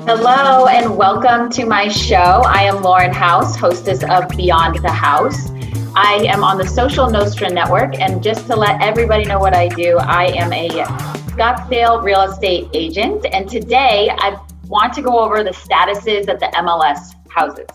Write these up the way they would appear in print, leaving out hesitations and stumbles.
Hello and welcome to my show. I am Lauren House, hostess of Beyond the House. I am on the social Nostra network, and just to let everybody know what I do, I am a Scottsdale real estate agent, and today I want to go over the statuses at the MLS houses.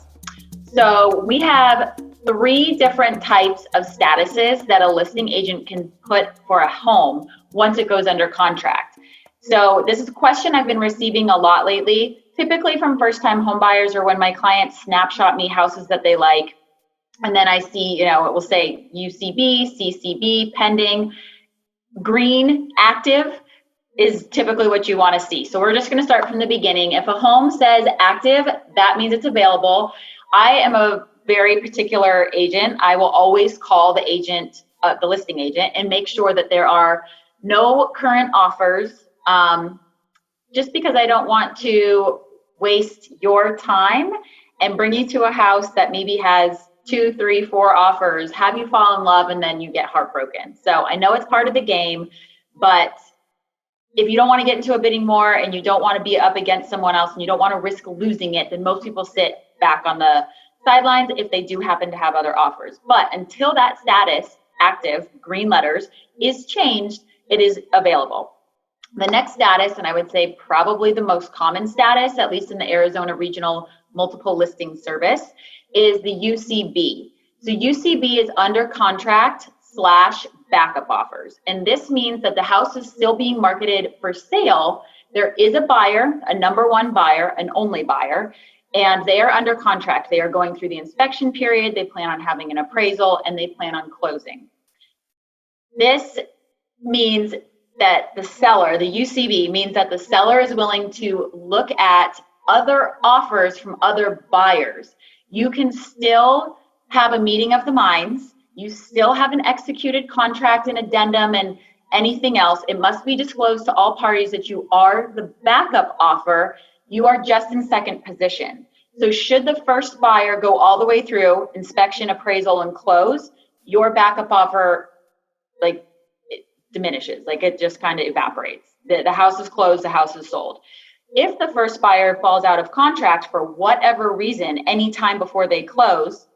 So we have 3 different types of statuses that a listing agent can put for a home once it goes under contract. So this is a question I've been receiving a lot lately, typically from first-time home buyers or when my clients snapshot me houses that they like. And then I see, it will say UCB, CCB, pending. Green, active is typically what you want to see. So we're just going to start from the beginning. If a home says active, that means it's available. I am a very particular agent. I will always call the agent, the listing agent, and make sure that there are no current offers. Just because I don't want to waste your time and bring you to a house that maybe has 2, 3, 4 offers, have you fall in love, and then you get heartbroken. So I know it's part of the game, but if you don't want to get into a bidding war and you don't want to be up against someone else and you don't want to risk losing it, then most people sit back on the sidelines if they do happen to have other offers. But until that status, active, green letters, is changed, it is available. The next status, and I would say probably the most common status, at least in the Arizona Regional Multiple Listing Service, is the UCB. So UCB is under contract / backup offers. And this means that the house is still being marketed for sale. There is a buyer, a number 1 buyer, an only buyer, and they are under contract. They are going through the inspection period. They plan on having an appraisal and they plan on closing. This means that the seller, the UCB, means that the seller is willing to look at other offers from other buyers. You can still have a meeting of the minds. You still have an executed contract and addendum and anything else. It must be disclosed to all parties that you are the backup offer. You are just in second position. So should the first buyer go all the way through inspection, appraisal, and close, your backup offer diminishes, it just kind of evaporates. The house is closed, the house is sold. If the first buyer falls out of contract for whatever reason, anytime before they close,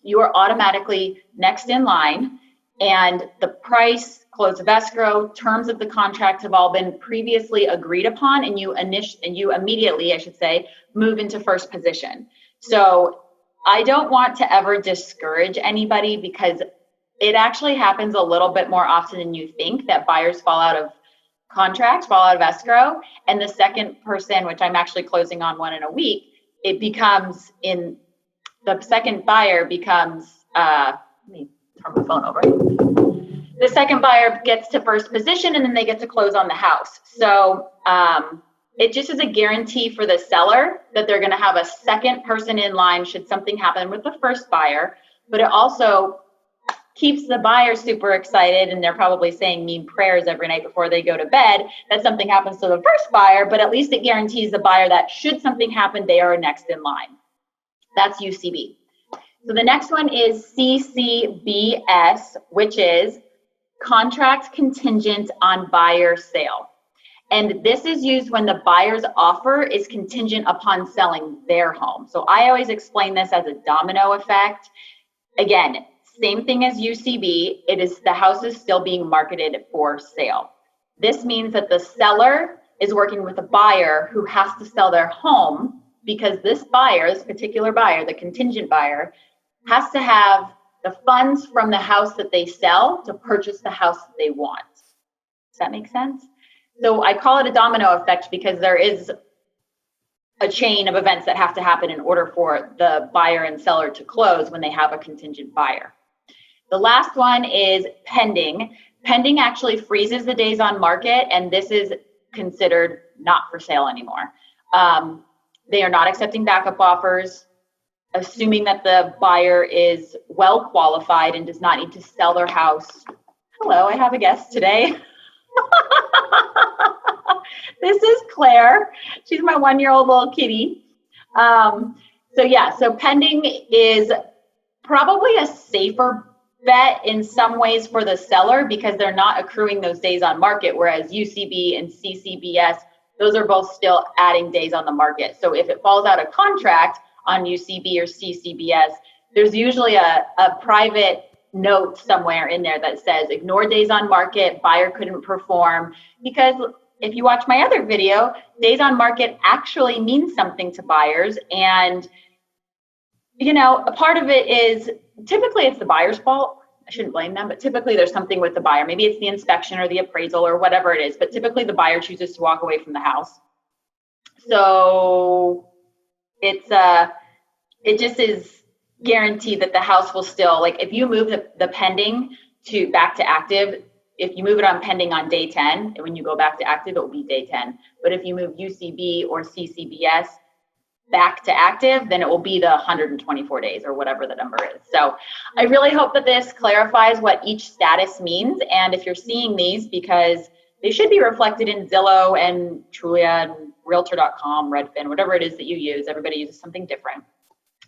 you are automatically next in line, and the price, close of escrow, terms of the contract have all been previously agreed upon, and you immediately, move into first position. So I don't want to ever discourage anybody, because it actually happens a little bit more often than you think that buyers fall out of contract, fall out of escrow, and the second person, which I'm actually closing on one in a week, the second buyer becomes, let me turn my phone over. The second buyer gets to first position, and then they get to close on the house. So it just is a guarantee for the seller that they're going to have a second person in line should something happen with the first buyer, but it also keeps the buyer super excited, and they're probably saying mean prayers every night before they go to bed that something happens to the first buyer, but at least it guarantees the buyer that should something happen, they are next in line. That's UCB. So the next one is CCBS, which is contract contingent on buyer sale. And this is used when the buyer's offer is contingent upon selling their home. So I always explain this as a domino effect. Again, same thing as UCB, the house is still being marketed for sale. This means that the seller is working with a buyer who has to sell their home, because this particular buyer, the contingent buyer, has to have the funds from the house that they sell to purchase the house that they want. Does that make sense? So I call it a domino effect because there is a chain of events that have to happen in order for the buyer and seller to close when they have a contingent buyer. The last one is pending. Pending actually freezes the days on market, and this is considered not for sale anymore. They are not accepting backup offers, assuming that the buyer is well qualified and does not need to sell their house. Hello, I have a guest today. This is Claire. She's my 1-year-old little kitty. So pending is probably a safer bet in some ways for the seller because they're not accruing those days on market, whereas UCB and CCBS, those are both still adding days on the market. So if it falls out of contract on UCB or CCBS, there's usually a private note somewhere in there that says ignore days on market, buyer couldn't perform. Because if you watch my other video, days on market actually means something to buyers. And, a part of it is typically it's the buyer's fault. I shouldn't blame them, but typically there's something with the buyer. Maybe it's the inspection or the appraisal or whatever it is, but typically the buyer chooses to walk away from the house. So it just is guaranteed that the house will still, like if you move the pending to back to active, if you move it on pending on day 10, and when you go back to active, it will be day 10. But if you move UCB or CCBS back to active, then it will be the 124 days or whatever the number is. So I really hope that this clarifies what each status means. And if you're seeing these, because they should be reflected in Zillow and Trulia and Realtor.com, Redfin, whatever it is that you use. Everybody uses something different.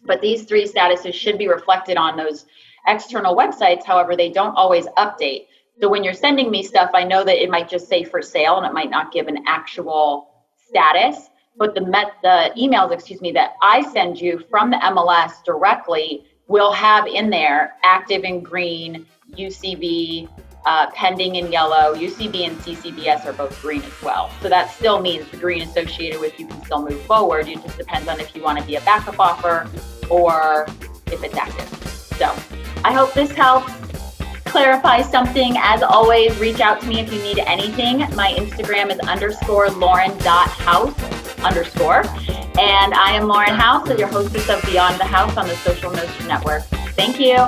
But these 3 statuses should be reflected on those external websites. However, they don't always update. So when you're sending me stuff, I know that it might just say for sale and it might not give an actual status. But the emails, that I send you from the MLS directly will have in there active in green, UCB, pending in yellow. UCB and CCBS are both green as well. So that still means the green associated with you can still move forward. It just depends on if you want to be a backup offer or if it's active. So I hope this helps clarify something. As always, reach out to me if you need anything. My Instagram is _Lauren.house_. And I am Lauren House, your hostess of Beyond the House on the Social Nostra Network. Thank you.